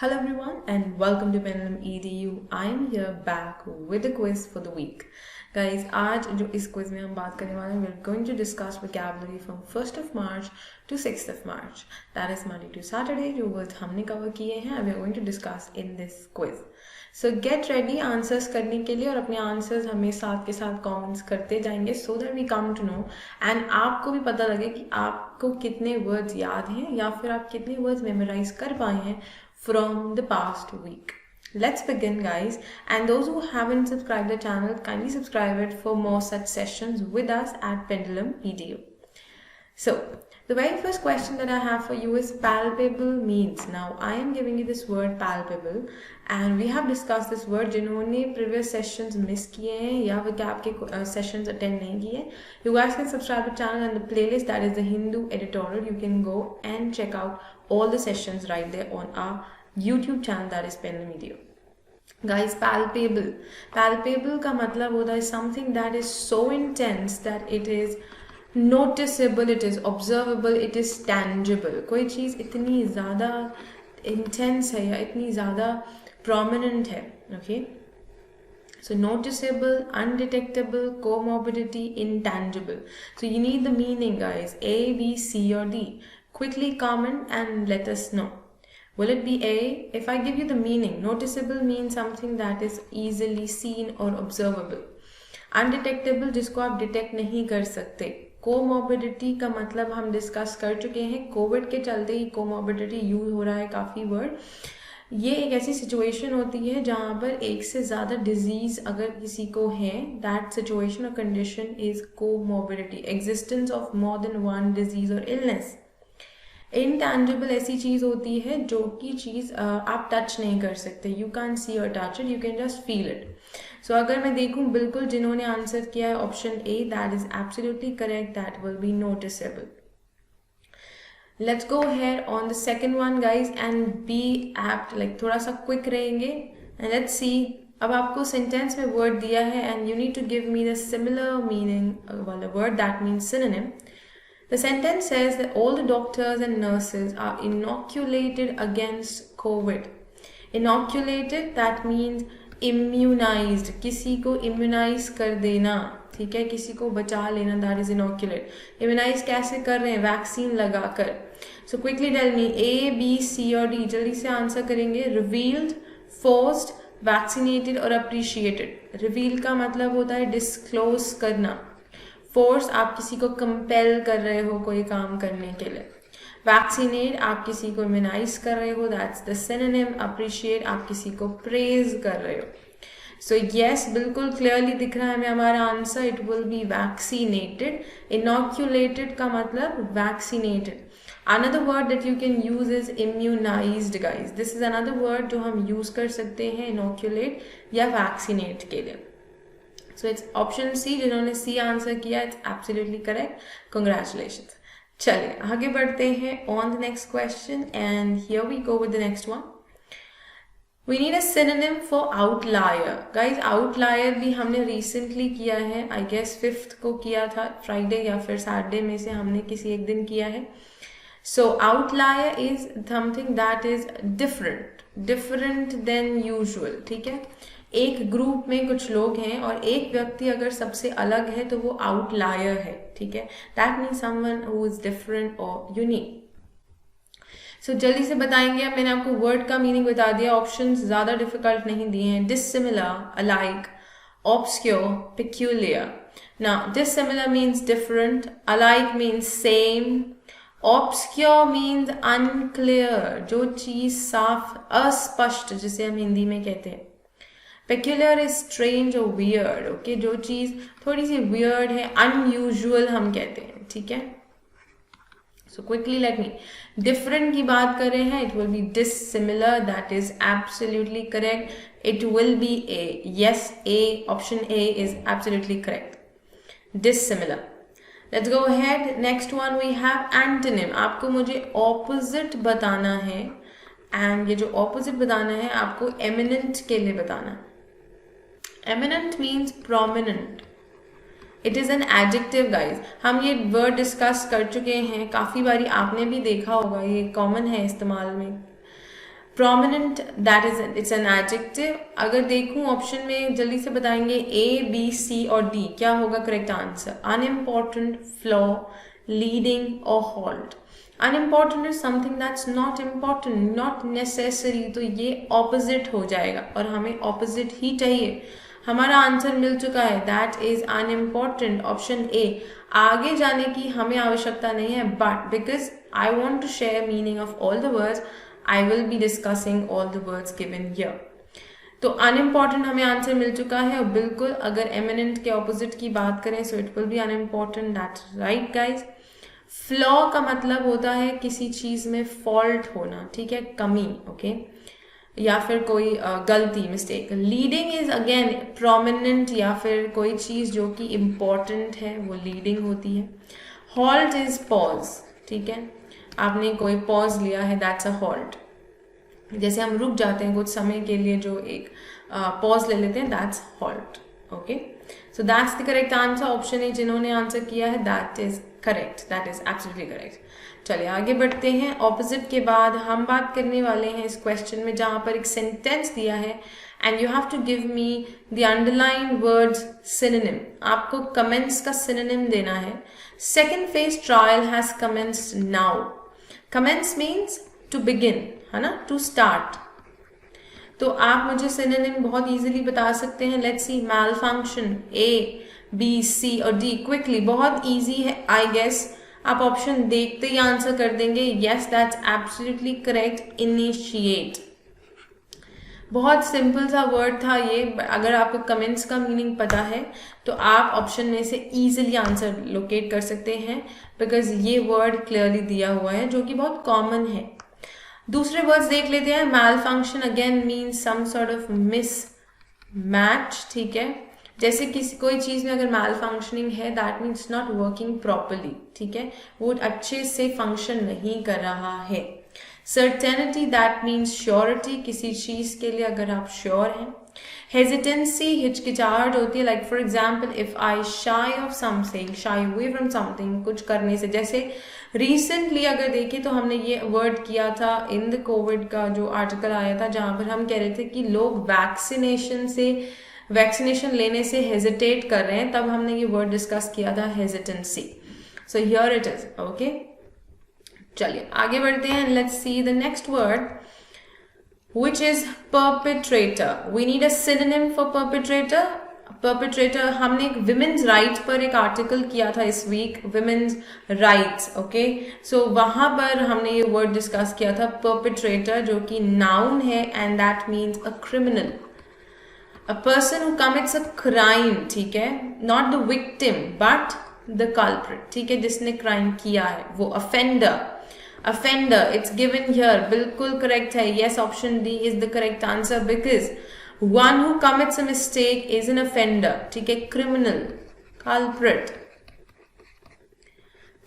Hello everyone and welcome to Pendulum EDU. I am here back with a quiz for the week. Guys, आज जो इस quiz में हम बात करने वाले हैं, we're going to discuss vocabulary from 1st of March to 6th of March. That is Monday to Saturday. जो words हमने cover किए हैं, we're going to discuss in this quiz. So get ready answers करने के लिए और अपने answers हमें साथ के साथ comments करते जाएंगे so that we come to know and आपको भी पता लगे कि आपको कितने words याद हैं या फिर आप कितने words memorize कर पाए हैं from the past week. Let's begin, guys, and those who haven't subscribed the channel, kindly subscribe it for more such sessions with us at Pendulum EDU. So the very first question that I have for you is palpable means. Now I am giving you this word palpable and we have discussed this word. जिन्होंने previous sessions miss किए हैं या vocab के sessions attend नहीं किए, you guys can subscribe to the channel and the playlist that is the Hindu editorial. You can go and check out all the sessions right there on our YouTube channel that is Pendulum EDU. Guys, palpable का मतलब होता है something that is so intense that it is noticeable, it is observable, it is tangible. कोई चीज़ इतनी ज़्यादा intense है या इतनी ज़्यादा prominent है, okay? So noticeable, undetectable, comorbidity, intangible. So you need the meaning, guys. A, B, C or D. Quickly comment and let us know. Will it be A? If I give you the meaning, noticeable means something that is easily seen or observable. Undetectable जिसको आप detect नहीं कर सकते. Comorbidity का मतलब हम discuss कर चुके हैं. कोविड के चलते ही comorbidity यूज हो रहा है काफ़ी वर्ड. ये एक ऐसी सिचुएशन होती है जहाँ पर एक से ज़्यादा डिजीज़ अगर किसी को है, दैट सिचुएशन और condition is comorbidity, existence of more than one disease और इलनेस. इनटैंजिबल ऐसी चीज़ होती है जो कि चीज़ आप टच नहीं कर सकते. यू कैन सी और touch it, you can just feel it. So अगर मैं देखूँ बिल्कुल जिन्होंने आंसर किया है option A, that is absolutely correct, that will be noticeable. Let's go ahead on the second one, guys, and be apt, like थोड़ा सा quick रहेंगे. And let's see. अब आपको sentence में word दिया है and you need to give me the similar meaning वाला word, that means synonym. The sentence says that all the doctors and nurses are inoculated against COVID. Inoculated, that means immunized. किसी को immunize कर देना, ठीक है, किसी को बचा लेना, दैट इज इनोक्यूलेट. इम्यूनाइज कैसे कर रहे हैं? वैक्सीन लगाकर. सो क्विकली टेल मी, ए, बी, सी और डी. जल्दी से आंसर करेंगे. रिवील्ड, फोर्स्ड, वैक्सीनेटेड और अप्रिशिएटेड. रिवील का मतलब होता है डिस्क्लोज करना. फोर्स, आप किसी को कंपेल कर रहे हो कोई काम करने के लिए. वैक्सीनेट, आप किसी को इम्यूनाइज कर रहे हो, दैट्स द सिनोनिम. अप्रिशिएट, आप किसी को प्रेज कर रहे हो. सो येस, बिल्कुल क्लियरली दिख रहा है हमें हमारा answer. It will be vaccinated. Inoculated का मतलब vaccinated. Another word that you can use is immunised, guys. This is another word जो हम यूज कर सकते हैं इनोक्यूलेट या वैक्सीनेट के लिए. So it's option C. जिन्होंने सी आंसर किया, इट्स एब्सोल्युटली करेक्ट. कंग्रेचुलेशंस. चलिए आगे बढ़ते हैं on the next question and here we go with the next one. We need a synonym for outlier. Guys, outlier भी हमने recently किया है. I guess 5th को किया था, Friday या फिर Saturday में से हमने किसी एक दिन किया है. So outlier is something that is different than usual. ठीक है, एक ग्रुप में कुछ लोग हैं और एक व्यक्ति अगर सबसे अलग है तो वो outlier है. ठीक है, that means someone who is different or unique. सो जल्दी से बताएंगे. अब मैंने आपको वर्ड का मीनिंग बता दिया. ऑप्शंस ज़्यादा डिफिकल्ट नहीं दिए हैं. Dissimilar, alike, obscure, peculiar. Now dissimilar means different, alike means same, obscure means unclear, जो चीज़ साफ, अस्पष्ट जिसे हम हिंदी में कहते हैं. पेक्यूलियर इज स्ट्रेंज और वियर्ड. ओके, जो चीज़ थोड़ी सी वियर्ड है, अनयूजुअल हम कहते हैं. ठीक है, so quickly let me. Different की बात कर रहे हैं, it will be dissimilar, that is absolutely correct. It will be A. Yes, A, option A is absolutely correct. Dissimilar. Let's go ahead. Next one we have antonym. आपको मुझे opposite बताना है and ये जो opposite बताना है आपको eminent के लिए बताना है. Eminent means prominent. It is an adjective, guys. हम ये वर्ड डिस्कस कर चुके हैं काफ़ी बारी, आपने भी देखा होगा, ये कॉमन है इस्तेमाल में. Prominent that is it's an adjective. अगर देखूं ऑप्शन में जल्दी से बताएंगे ए बी सी और डी, क्या होगा correct answer? Unimportant, flaw, leading और halt. Unimportant is something that's not important, not necessary, तो ये ऑपोजिट हो जाएगा और हमें ऑपोजिट ही चाहिए। हमारा आंसर मिल चुका है, that is unimportant, option A. आगे जाने की हमें आवश्यकता नहीं है, but because I want to share meaning of all the words, I will be discussing all the words given here. तो अनइम्पॉर्टेंट हमें आंसर मिल चुका है, और बिल्कुल अगर एमिनेंट के ऑपोजिट की बात करें so it will B unimportant, that's right guys. Flaw का मतलब होता है किसी चीज में फॉल्ट होना, ठीक है, कमी, ओके, या फिर कोई गलती, mistake. Leading is again prominent या फिर कोई चीज जो कि इम्पॉर्टेंट है वो लीडिंग होती है। हॉल्ट इज पॉज, ठीक है, आपने कोई पॉज लिया है, दैट्स अ हॉल्ट। जैसे हम रुक जाते हैं कुछ समय के लिए, जो एक पॉज ले लेते हैं, that's halt, okay. So that's the correct answer, option A जिन्होंने आंसर किया है that is correct, that is absolutely correct. चलिए आगे बढ़ते हैं। ऑपोजिट के बाद हम बात करने वाले हैं इस क्वेश्चन में जहां पर एक सेंटेंस दिया है and you have to give me the underline words synonym. आपको कमेंट्स का सिनोनिम देना है। Second phase trial has commenced now. Commence means to begin, है ना, टू स्टार्ट। तो आप मुझे सिनोनिम बहुत इजीली बता सकते हैं। Let's see, malfunction, A B C और डी, क्विकली, बहुत इजी है आई गेस। आप ऑप्शन देखते ही आंसर कर देंगे। Yes, that's absolutely correct, initiate. बहुत सिंपल सा वर्ड था ये। अगर आपको कमेंट्स का मीनिंग पता है तो आप ऑप्शन में से इजीली आंसर लोकेट कर सकते हैं, बिकॉज ये वर्ड क्लियरली दिया हुआ है जो कि बहुत कॉमन है। दूसरे वर्ड्स देख लेते हैं। Malfunction again means some sort of mismatch, ठीक है, जैसे किसी कोई चीज में अगर मैल फंक्शनिंग है that means not working properly, ठीक है, वो अच्छे से फंक्शन नहीं कर रहा है। सर्टेनिटी दैट मीन्स श्योरिटी, किसी चीज के लिए अगर आप श्योर हैं। हेजिटेंसी, हिचकिचाहट होती है, like for example if I शाई of something, shy away from something, कुछ करने से। जैसे रिसेंटली अगर देखें तो हमने ये वर्ड किया था इन द कोविड का जो आर्टिकल आया था, जहां पर हम कह रहे थे कि लोग वैक्सीनेशन लेने से हेजिटेट कर रहे हैं, तब हमने ये वर्ड डिस्कस किया था, hesitancy. So here it is, okay. चलिए आगे बढ़ते हैं। Let's see the next word which is perpetrator. We need a synonym for perpetrator. Perpetrator, हमने एक women's rights पर एक आर्टिकल किया था इस वीक, women's rights, ओके। सो वहां पर हमने ये वर्ड डिस्कस किया था perpetrator, जो कि नाउन है and that means a criminal, a person who commits a crime, ठीक है, not the victim but the culprit, ठीक है, जिसने क्राइम किया है वो offender. Offender, it's given here, बिल्कुल करेक्ट है। yes, option D is the correct answer because one who commits a mistake is an offender, ठीक है, criminal, culprit.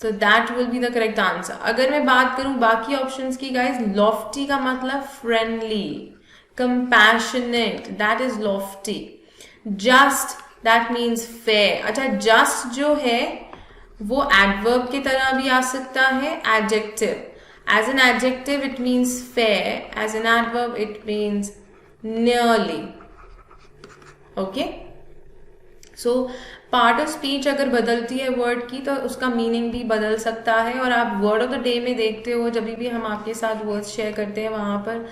So that will be the correct answer. अगर मैं बात करूं बाकी options की गाइज, lofty का मतलब friendly, compassionate, that is lofty. just, that means fair. अच्छा, just जो है वो एडवर्ब की तरह भी आ सकता है, adjective. As an adjective it means fair, as an adverb it means nearly, okay. So part of speech अगर बदलती है वर्ड की तो उसका मीनिंग भी बदल सकता है। और आप वर्ड ऑफ द डे में देखते हो, जब भी हम आपके साथ वर्ड्स शेयर करते हैं, वहां पर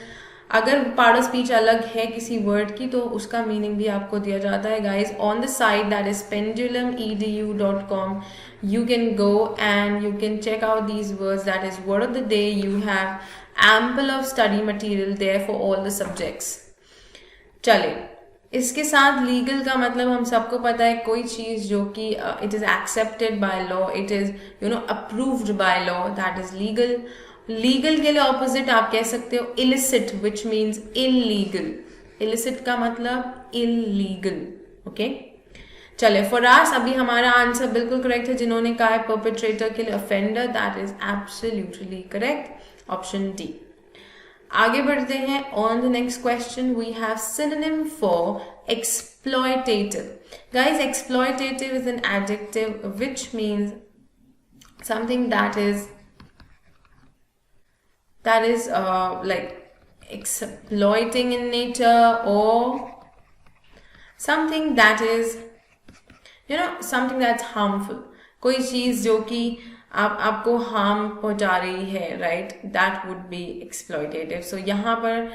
अगर पार्ट ऑफ स्पीच अलग है किसी वर्ड की तो उसका मीनिंग भी आपको दिया जाता है। Guys, on the site that is pendulumedu.com you can go and you can check out these words, that is word of the day. You have ample of study material there for all the subjects. चले, इसके साथ legal का मतलब हम सबको पता है, कोई चीज जो कि it is accepted by law, it is approved by law, that is legal. Legal के लिए ऑपोजिट आप कह सकते हो illicit, which means illegal. Illicit का मतलब इलीगल, ओके। चले, फॉर अस अभी हमारा आंसर बिल्कुल करेक्ट है। जिन्होंने कहा है परपेट्रेटर के लिए offender, that is absolutely correct, option D. आगे बढ़ते हैं। On the next question we have synonym for exploitative. Guys, exploitative is an adjective which means something that is like exploiting in nature, or something that is, something that's harmful. कोई चीज जो कि आपको harm पहुंचा रही है, right, that would be exploitative. So यहाँ पर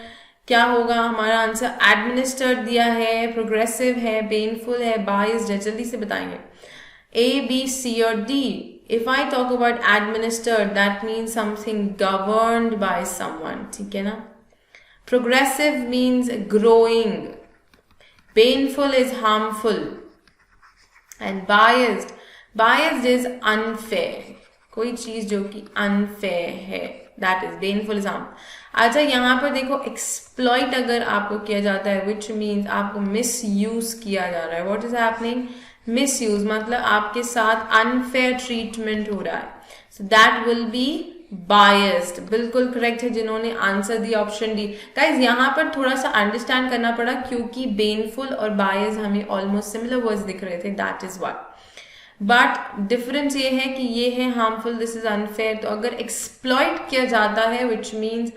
क्या होगा, हमारा आंसर एडमिनिस्टर्ड दिया है, प्रोग्रेसिव है, पेनफुल है, बाइस्ड है. जल्दी से बताएंगे A, B, C or D. If I talk about administered, that means something governed by someone. ठीक है ना. Progressive means growing. Painful is harmful. And biased is unfair. कोई चीज जो कि unfair है, that is painful is harmful. अच्छा, यहाँ पर देखो exploit अगर आपको किया जाता है, which means आपको misuse किया जा रहा है. What is happening? मिसयूज, मतलब आपके साथ अनफेयर ट्रीटमेंट हो रहा है. So that will be biased. बिल्कुल करेक्ट है जिन्होंने आंसर दिया ऑप्शन डी. गाइज यहाँ पर थोड़ा सा अंडरस्टैंड करना पड़ा क्योंकि पेनफुल और बायस्ड हमें ऑलमोस्ट सिमिलर वर्ड्स दिख रहे थे, that is what. But difference ये है कि ये है हार्मफुल, दिस इज अनफेयर. तो अगर एक्सप्लॉइट किया जाता है विच मीन्स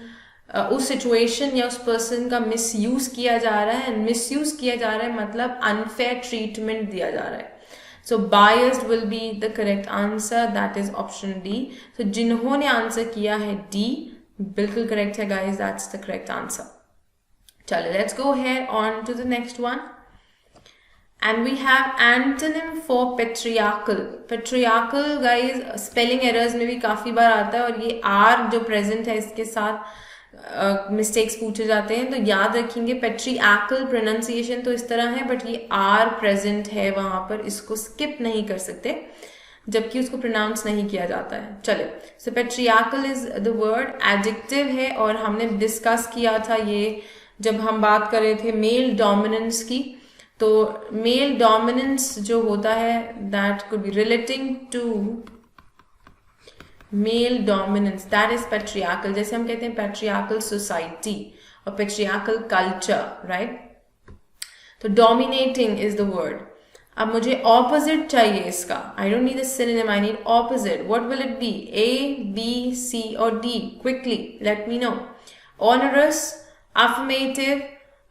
उस सिचुएशन या उस पर्सन का मिसयूज किया जा रहा है, एंड मिसयूज किया जा रहा है मतलब अनफेयर ट्रीटमेंट दिया जा रहा है. So biased will be the correct answer, that is option D. So जिन्होंने आंसर किया है डी, बिल्कुल करेक्ट है guys, that's the correct answer. चलो let's go here on to the next one. And we have antonym for patriarchal. Patriarchal guys spelling errors में भी काफी बार आता है, और ये R जो present है इसके साथ मिस्टेक्स पूछे जाते हैं. तो याद रखेंगे पेट्रियाकल प्रोनाउंसिएशन तो इस तरह है, बट ये आर प्रेजेंट है वहां पर, इसको स्किप नहीं कर सकते जबकि उसको प्रोनाउंस नहीं किया जाता है. चले, so patriarchal is the word, adjective है, और हमने डिस्कस किया था ये जब हम बात कर रहे थे मेल डोमिनेंस की. तो मेल डोमिनेंस जो होता है that could be relating to male dominance, that is patriarchal. जैसे हम कहते हैं पेट्रियाकल सोसाइटी और पेट्रियाकल कल्चर, राइट. तो डोमिनेटिंग इज द वर्ड. अब मुझे ऑपोजिट चाहिए इसका. I don't need a synonym, I need opposite. What will it be? A, B, C और D? Quickly let me know. Onerous, affirmative,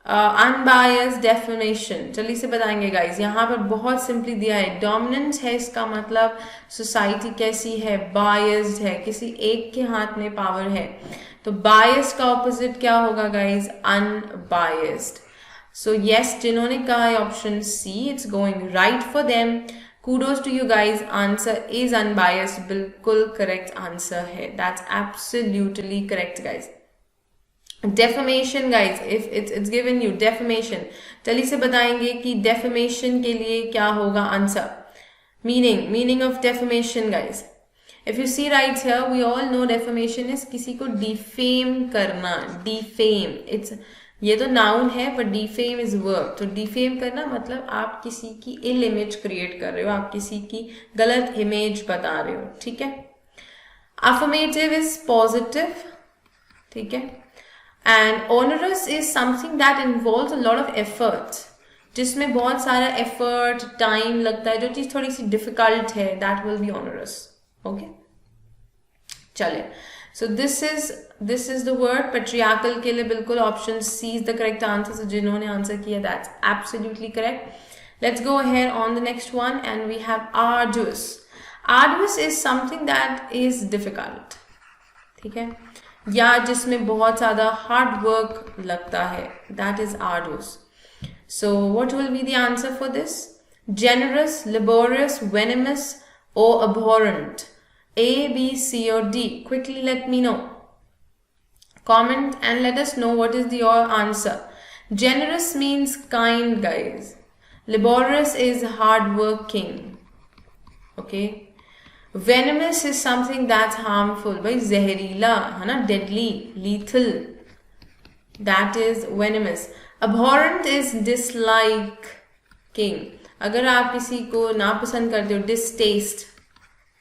unbiased, definition. जल्दी से बताएंगे guys. यहाँ पर बहुत सिंपली दिया है, डोमिनेंस है इसका मतलब सोसाइटी कैसी है, बायस्ड है, किसी एक के हाथ में पावर है. तो बायस्ड का ऑपोजिट क्या होगा गाइज? अनबायस्ड. सो यस, जिन्होंने कहा है option C, it's going right for them. Kudos to you guys. Answer is unbiased, बिल्कुल करेक्ट आंसर है. That's absolutely correct guys. Defamation guys, if it's given you defamation, जल्दी से बताएंगे कि defamation के लिए क्या होगा answer. Meaning of defamation guys. If you see right here, we all know defamation is किसी को डिफेम करना. डिफेम, इट्स, ये तो नाउन है, बट डिफेम इज वर्ब. तो डिफेम करना मतलब आप किसी की इल इमेज क्रिएट कर रहे हो, आप किसी की गलत इमेज बता रहे हो, ठीक है. अफर्मेटिव इज पॉजिटिव, ठीक है. And onerous is something that involves a lot of effort, जिसमें बहुत सारा effort, time लगता है, जो चीज थोड़ी सी difficult है, that will be onerous. Okay? चले. So this is the word patriarchal के लिए बिल्कुल option C is the correct answer. So जिन्होंने answer किया, that's absolutely correct. Let's go ahead on the next one, and we have arduous. Arduous is something that is difficult. ठीक है, या जिसमें बहुत ज़्यादा हार्ड वर्क लगता है, that is arduous. So what will be the answer for this? Generous, laborious, venomous और अबोरेंट? ए, B, C और D? Quickly let me no. Comment and let us know what is your answer. Generous means kind guys. Laborious is hardworking. Okay. Venomous is something that's harmful. भाई जहरीला है ना, deadly, lethal. That is venomous. Abhorrent is disliking. अगर आप किसी को नापसंद करते हो, distaste,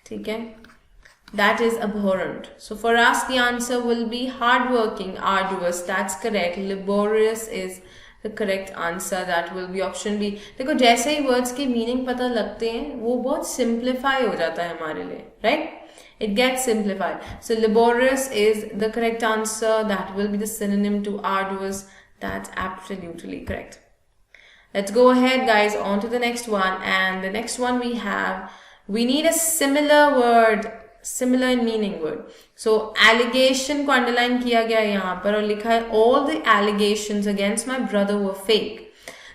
ठीक है, that is abhorrent. So for us the answer will be hardworking, arduous. That's correct. Laborious is the correct answer. That will be option B. देखो जैसे ही वर्ड्स के मीनिंग पता लगते हैं वो बहुत सिंप्लीफाई हो जाता है हमारे लिए, right. It gets simplified. So laborious is the correct answer. That will be the synonym to arduous. That's absolutely correct. Let's go ahead, guys, on to the next one. And the next one we need a similar word, similar in meaning word. So allegation को underline किया गया है यहाँ पर और लिखा है all the allegations against my brother were fake.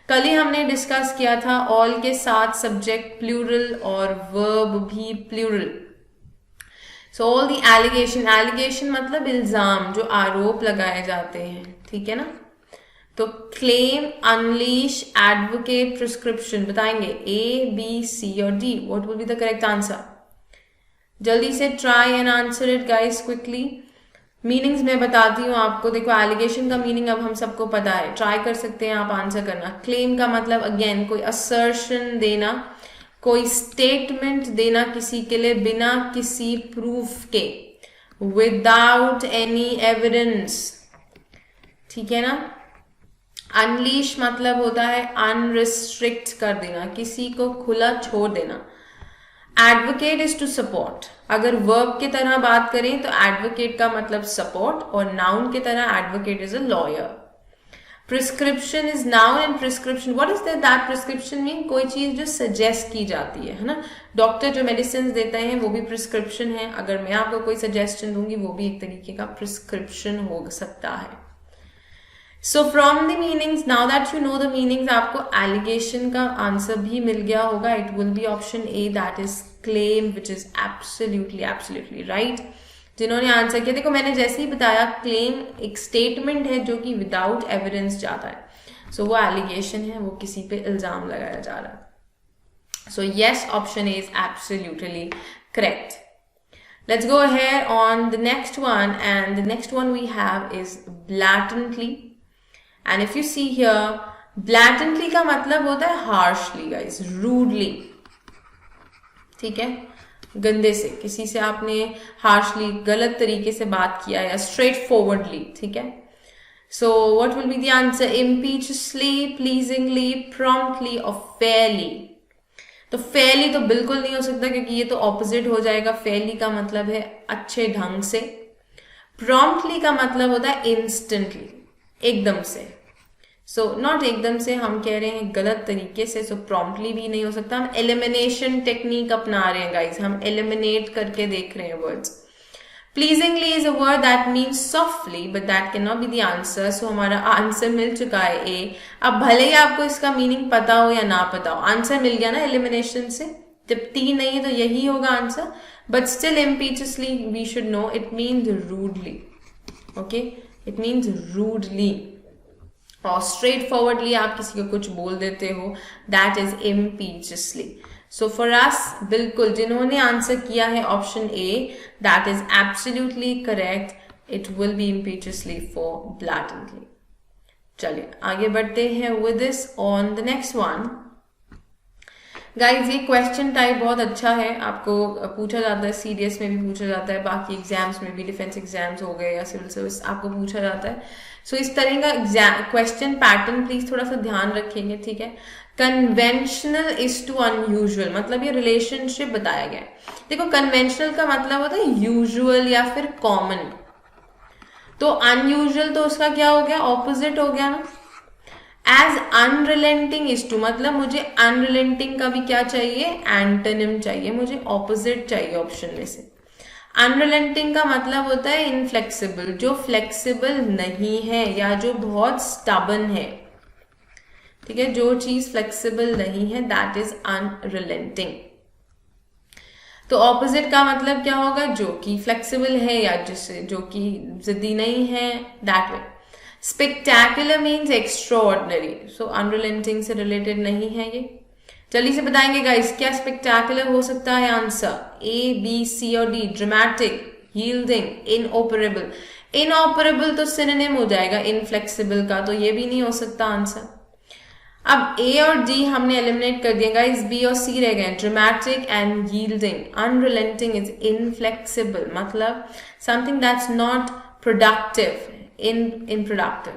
कल ही हमने डिस्कस किया था all के साथ सब्जेक्ट प्लूरल और वर्ब भी plural. So all the allegation मतलब इल्जाम, जो आरोप लगाए जाते हैं, ठीक है ना. तो claim, unleash, advocate, prescription बताएंगे A, B, C और D. What will be the correct answer? जल्दी से try and answer it, guys, quickly. Meanings मैं बताती हूँ आपको. देखो एलिगेशन का मीनिंग अब हम सबको पता है. ट्राई कर सकते हैं आप आंसर करना. क्लेम का मतलब अगेन कोई असर्शन देना, कोई स्टेटमेंट देना किसी के लिए बिना किसी प्रूफ के, विदाउट एनी एविडेंस, ठीक है ना. अनलीश मतलब होता है अनरिस्ट्रिक्ट कर देना, किसी को खुला छोड़ देना. Advocate is to support. अगर वर्ब की तरह बात करें तो एडवोकेट का मतलब सपोर्ट और नाउन की तरह advocate is a lawyer. Prescription is noun and prescription. What is that prescription mean? कोई चीज जो सजेस्ट की जाती है ना. डॉक्टर जो मेडिसिन देते हैं वो भी प्रिस्क्रिप्शन है. अगर मैं आपको कोई सजेशन दूंगी वो भी एक तरीके का प्रिस्क्रिप्शन हो सकता है. So from the meanings, now that you know the meanings, आपको allegation का आंसर भी मिल गया होगा. It will be option A, that is claim, which is absolutely right. जिन्होंने आंसर किया, देखो मैंने जैसे ही बताया claim एक statement है जो कि without evidence जाता है. So वो allegation है, वो किसी पे इल्जाम लगाया जा रहा है. So yes, option A is absolutely correct. Let's go ahead on the next one, and the next one we have is blatantly. And if you see here, blatantly का मतलब होता है harshly, guys, rudely, ठीक है. गंदे से, किसी से आपने harshly गलत तरीके से बात किया या straightforwardly, ठीक है. So what will be the answer? Impetuously, pleasingly, promptly or fairly. तो fairly तो बिल्कुल नहीं हो सकता क्योंकि ये तो opposite हो जाएगा. fairly का मतलब है अच्छे ढंग से. promptly का मतलब होता है instantly, एकदम से. सो नॉट एकदम से, हम कह रहे हैं गलत तरीके से. सो प्रॉम्प्टली भी नहीं हो सकता. हम एलिमिनेशन टेक्निक अपना रहे हैं, गाइज. हम एलिमिनेट करके देख रहे हैं words. Pleasingly is a word that means softly, but that can not be the answer. So हमारा आंसर मिल चुका है ए. अब भले ही आपको इसका मीनिंग पता हो या ना पता हो, आंसर मिल गया ना एलिमिनेशन से. जब टी नहीं है तो यही होगा answer. But still impetuously we should know it means rudely. Okay, it means rudely. और स्ट्रेट फॉरवर्डली आप किसी को कुछ बोल देते हो, that is impetuously. So for us, बिल्कुल जिन्होंने आंसर किया है option A, that is absolutely correct. It will be impetuously for blatantly. चलिए आगे बढ़ते हैं with this on the next one. Guys ये क्वेश्चन टाइप बहुत अच्छा है. आपको पूछा जाता है, सीडीएस में भी पूछा जाता है, बाकी एग्जाम्स में भी, डिफेंस एग्जाम्स हो गए या सिविल सर्विस, आपको पूछा जाता है. सो इस तरह का क्वेश्चन पैटर्न प्लीज थोड़ा सा ध्यान रखेंगे, ठीक है. कन्वेंशनल इज टू अनयूजुअल, मतलब ये रिलेशनशिप बताया गया है. देखो कन्वेंशनल का मतलब होता है यूजुअल या फिर कॉमन. तो अनयूजुअल तो उसका क्या हो गया, ऑपोजिट हो गया ना. एज अनरिलेंटिंग इज टू, मतलब मुझे अनरिलेंटिंग का भी क्या चाहिए, एंटोनिम चाहिए, मुझे ऑपोजिट चाहिए ऑप्शन में से. अनरिलेंटिंग का मतलब होता है इनफ्लेक्सिबल, जो फ्लेक्सिबल नहीं है या जो बहुत स्टबन है, ठीक है. जो चीज फ्लेक्सिबल नहीं है दैट इज अनरिलेंटिंग. तो ऑपोजिट का मतलब क्या होगा, जो कि फ्लेक्सिबल है या जिससे जो कि जिद्दी नहीं है, that way. Spectacular means extraordinary. So unrelenting से रिलेटेड नहीं है ये. जल्दी से बताएंगे गाइस, क्या स्पेक्टैकुलर हो सकता है आंसर? ए, बी, सी और डी. Dramatic, yielding, इनऑपरेबल. इनऑपरेबल तो सिनोनिम हो जाएगा इनफ्लेक्सिबल का, तो ये भी नहीं हो सकता आंसर. अब ए और डी हमने एलिमिनेट कर दिया गाइस, बी और सी रह गए. Dramatic and yielding. Unrelenting is inflexible, मतलब समथिंग दैट्स नॉट प्रोडक्टिव, इनप्रोडक्टिव.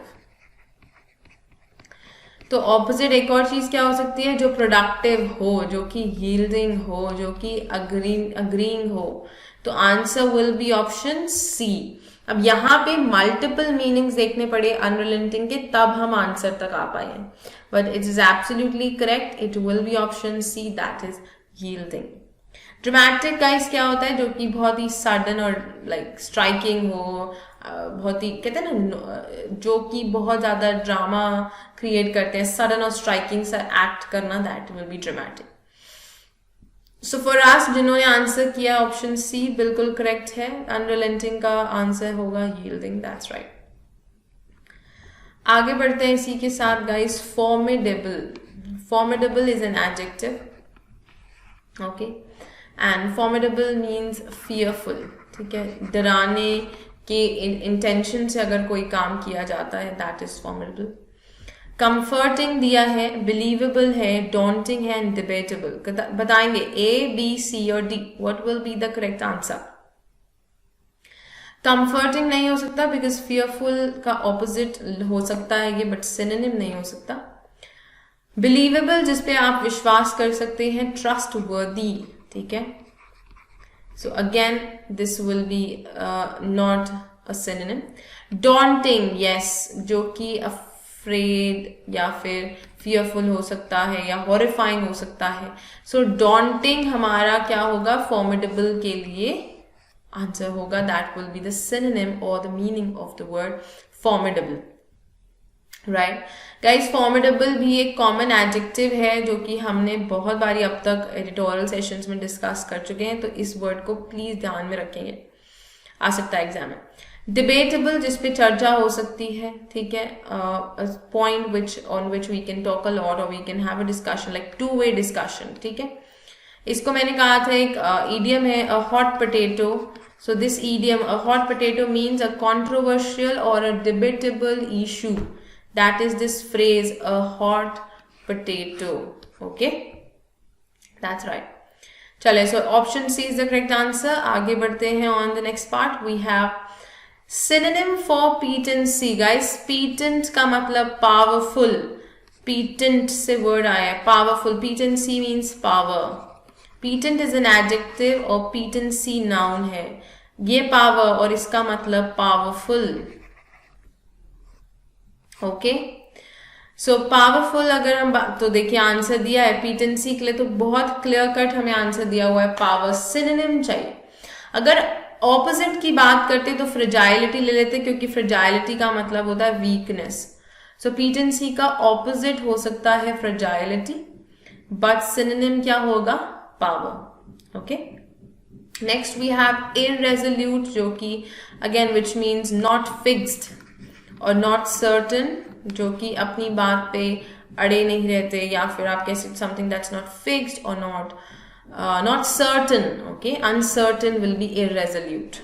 तो ऑपोजिट एक और चीज क्या हो सकती है, जो प्रोडक्टिव हो, जो कि यील्डिंग हो, जो कि अग्रीइंग हो, तो answer will be option C. अब यहाँ पे मल्टीपल मीनिंग्स देखने पड़े अनरिलेंटिंग के, तब हम आंसर तक आ पाए हैं, but it is absolutely correct, it will be option C, that is yielding. Dramatic guys क्या होता है, जो कि बहुत ही सडन और लाइक स्ट्राइकिंग हो, बहुत ही कहते हैं ना, जो कि बहुत ज्यादा ड्रामा क्रिएट करते हैं, सडन और स्ट्राइकिंग सा एक्ट करना, that will B dramatic. So for अस जिन्होंने आंसर किया ऑप्शन सी बिल्कुल करेक्ट है, अनरिलेंटिंग का आंसर होगा यील्डिंग, दैट्स राइट। आगे बढ़ते हैं इसी के साथ guys, formidable. Formidable is an adjective, okay, and formidable means fearful, ठीक है, डराने के इंटेंशन से अगर कोई काम किया जाता है, दैट इज फॉर्मिडेबल। कंफर्टिंग दिया है, बिलीवेबल है, डॉन्टिंग है, एंड डिबेटेबल। बताएंगे ए, बी, सी और D, what will be the correct answer? Comforting नहीं हो सकता बिकॉज फियरफुल का ऑपोजिट हो सकता है ये, बट सिनोनिम नहीं हो सकता। बिलीवेबल जिसपे आप विश्वास कर सकते हैं, ट्रस्ट वर्दी, ठीक है, so again this will be not a synonym. Daunting, yes, जो कि अफ्रेड या फिर फियरफुल हो सकता है या हॉरिफाइंग हो सकता है, सो डॉन्टिंग हमारा क्या होगा, फॉर्मिडेबल के लिए आंसर होगा, that will be the synonym और the meaning of the word formidable, right guys. Formidable भी एक कॉमन एडजेक्टिव है जो कि हमने बहुत बारी अब तक एडिटोरियल सेशंस में डिस्कस कर चुके हैं, तो इस वर्ड को प्लीज ध्यान में रखेंगे, आ सकता है एग्जाम में। डिबेटेबल जिसपे चर्चा हो सकती है, ठीक है, point which on which we can talk a lot और we can have a discussion, like two way discussion, ठीक है। इसको मैंने कहा था एक इडियम है, a hot potato. So this idiom, a hot potato, means a controversial और a debatable issue, that is this phrase, a hot potato, okay, that's right। चले, so option C is the correct answer। आगे बढ़ते हैं on the next part, we have synonym for patency guys। patent का मतलब powerful, patent से word आया है powerful, patency means power। patent is an adjective और patency noun है, ये power और इसका मतलब powerful, ओके। सो पावरफुल अगर हम तो देखिए आंसर दिया है पीटेंसी के लिए, तो बहुत क्लियर कट हमें आंसर दिया हुआ है पावर। सिनोनिम चाहिए, अगर ऑपोजिट की बात करते तो फ्रेजाइलिटी ले लेते, क्योंकि फ्रेजाइलिटी का मतलब होता है वीकनेस, सो पीटेंसी का ऑपोजिट हो सकता है फ्रेजाइलिटी, बट सिनोनिम क्या होगा, power, okay. Next we have irresolute, जो कि again which means not fixed और नॉट सर्टन, जो कि अपनी बात पे अड़े नहीं रहते, या फिर आप कह सकते समथिंग दैट्स नॉट फिक्स्ड और not certain, okay. Uncertain will be irresolute.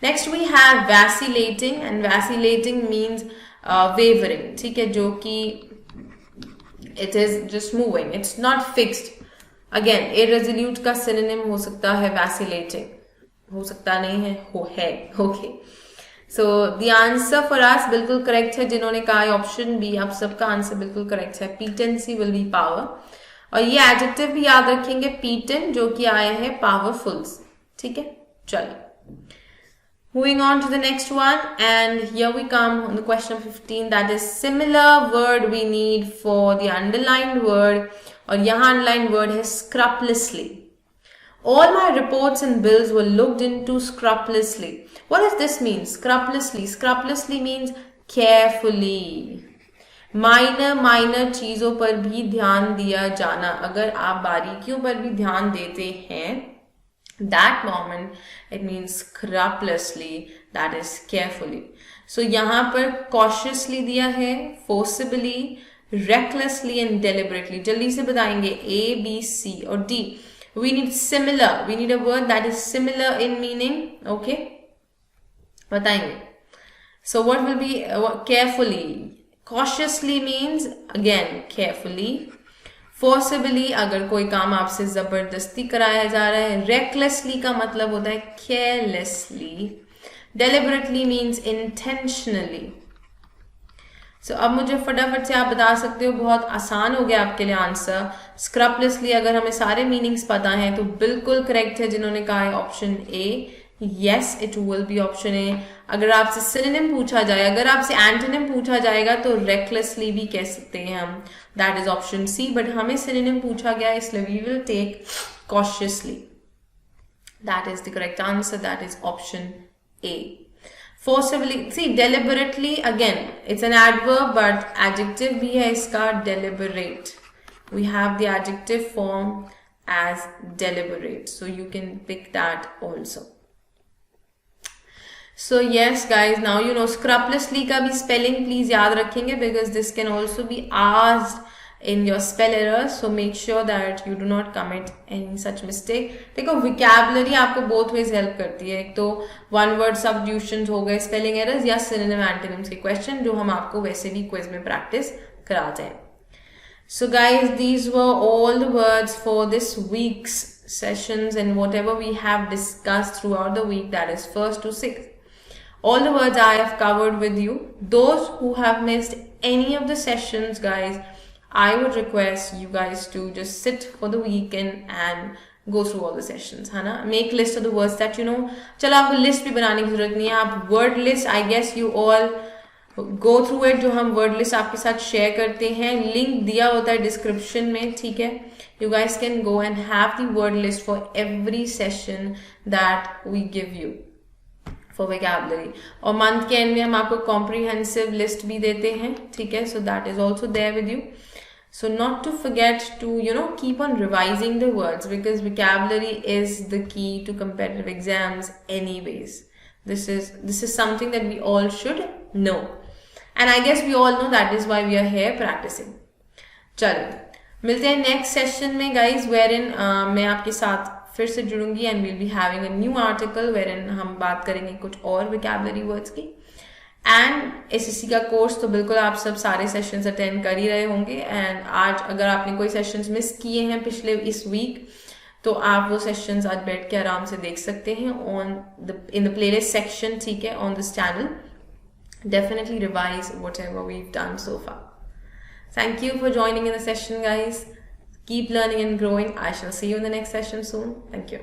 Next we have vacillating, and vacillating means wavering, ठीक है, जो कि it is just moving, it's not fixed. Again irresolute का सिनोनिम हो सकता है वैसिलेटिंग, हो सकता नहीं है, हो है, okay. So the answer for us बिल्कुल करेक्ट है, जिन्होंने कहा है ऑप्शन बी, आप सबका आंसर बिल्कुल करेक्ट है, पीटेंसी विल बी पावर। और ये एडजेक्टिव भी याद रखेंगे, पीटेंट, जो कि आए हैं पावरफुल्स, ठीक है। चलिए, moving on to the next one, and here we come on the question 15, that is similar word we need for the underlined word, और यहाँ अंडरलाइंड वर्ड है scrupulously। All my reports and bills were looked into scrupulously. What does this mean? Scrupulously. Scrupulously means carefully. Minor चीजों पर भी ध्यान दिया जाना, अगर आप बारीकियों पर भी ध्यान देते हैं, that moment it means scrupulously, that is carefully. So यहाँ पर cautiously दिया है, forcibly, recklessly and deliberately। जल्दी से बताएंगे A, B, C और D। We need similar, we need a word that is similar in meaning, okay, बताएंगे। So what will be carefully? Cautiously means again carefully। Forcibly अगर कोई काम आपसे जबरदस्ती कराया जा रहा है। Recklessly का मतलब होता है carelessly। Deliberately means intentionally। अब मुझे फटाफट से आप बता सकते हो, बहुत आसान हो गया आपके लिए आंसर। स्क्रपलेसली अगर हमें सारे मीनिंग्स पता हैं तो बिल्कुल करेक्ट है जिन्होंने कहा है option A, yes it will be option A. अगर आपसे सिनोनिम पूछा जाए, अगर आपसे एंटोनिम पूछा जाएगा तो रेकलेसली भी कह सकते हैं हम, that is option C. But हमें सिनोनिम पूछा गया इसलिए we will take cautiously, that is the correct answer, that is option A. Forcibly, see deliberately again it's an adverb but adjective भी है इसका deliberate. We have the adjective form as deliberate, so you can pick that also. So yes guys, now you know scrupulously का भी spelling please याद रखेंगे because this can also be asked in your spell errors, so make sure that you do not commit any such mistake. देखो vocabulary आपको both ways help करती है, एक तो one word substitutions हो गए, spelling errors या synonym antonyms के question जो हम आपको वैसे भी quiz में practice कराते हैं. So guys, these were all the words for this week's sessions and whatever we have discussed throughout the week, that is 1st to 6th. All the words I have covered with you. Those who have missed any of the sessions, guys, I would request you guys to just sit for the weekend and go through all the sessions, है ना? Make list of the words that you know. चलो आपको list भी बनाने की जरूरत नहीं है, आप word list, I guess you all go through it, जो हम word list आपके साथ share करते हैं, link दिया होता है description में, ठीक है? You guys can go and have the word list for every session that we give you for vocabulary. और month के end में हम आपको comprehensive list भी देते हैं, ठीक है? So that is also there with you. So not to forget to, you know, keep on revising the words because vocabulary is the key to competitive exams anyways. This is something that we all should know. And I guess we all know, that is why we are here practicing. चलो, मिलते हैं next session में guys, wherein मैं आपके साथ फिर से जुड़ूंगी and we'll be having a new article wherein हम बात करेंगे कुछ और vocabulary words की. एंड एसएससी का कोर्स तो बिल्कुल आप सब सारे सेशंस अटेंड कर ही रहे होंगे. एंड आज अगर आपने कोई सेशंस मिस किए हैं पिछले इस वीक तो आप वो सेशंस आज बैठ के आराम से देख सकते हैं इन द प्लेलिस्ट सेक्शन, ठीक है, on this channel. Definitely revise whatever we have done so far. Thank you for joining in the session guys. Keep learning and growing. I shall see you in the next session soon. Thank you.